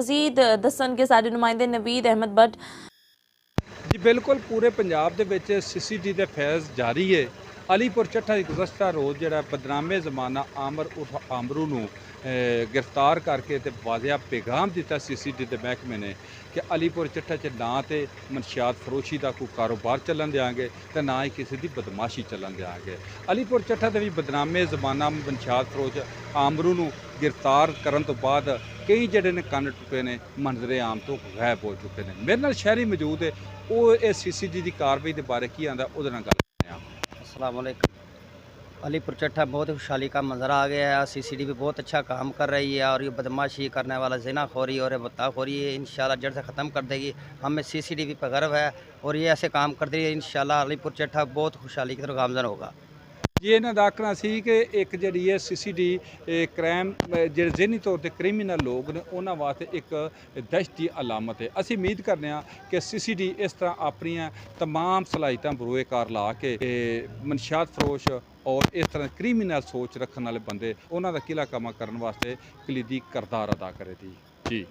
ਮਜ਼ੀਦ ਦੱਸਣਗੇ ਸਾਡੇ ਨੁਮਾਇੰਦੇ ਨਵੀਦ ਅਹਿਮਦ ਬੱਟ। जी बिल्कुल पूरे पंजाब दे विच CCD दे फैज़ जारी है। अलीपुर चट्ठा की गुज़श्ता रोज़ जिहड़ा बदनामे ज़माना आमर उर्फ आमरू नूं गिरफ्तार करके ते वाज़िया पैगाम दिता CCD दे महकमे ने कि अलीपुर चट्ठा च ना तो मनशियात फरोशी का कोई कारोबार चलन देंगे तो ना ही किसी की बदमाशी चलन देंगे। अलीपुर चट्ठा दे भी बदनामे ज़माना मनशियात फरोश आमरू नूं गिरफ्तार करन तो बाद कई जिहड़े ने कन्न टुके ने मंजरे आम तो गायब हो चुके हैं। मेरे नाल शहरी मौजूद है, वो इस CCD की कार्रवाई के बारे की आंदा उहदे नाल गल करने आ। अस्सलाम वालेकुम। अलीपुर चट्ठा बहुत खुशहाली का मंजर आ गया है। CCD भी बहुत अच्छा काम कर रही है और ये बदमाशी करने वाला ज़िनाखोरी और बत्ताखोरी है इंशाल्लाह जड़ से ख़त्म कर देगी। हमें CCD पे गर्व है और ये ऐसे काम कर रही है। इंशाल्लाह अलीपुर चट्ठा बहुत खुशहाली की तरफ गामजन होगा। ये इन्हों का आखना सी कि एक जी है CCD क्राइम जो जहनी तौर पर क्रिमिनल लोग ने उन्होंने वास्ते एक दहशत की अलामत है। असी उम्मीद करने कि CCD इस तरह अपन तमाम सलाहियत बरोएकार ला के मनशियात फरोश और इस तरह क्रिमिनल सोच रखने वाले बंदे उन्हों का किला कमा करने वास्ते कलीदी किरदार अदा करे थी जी।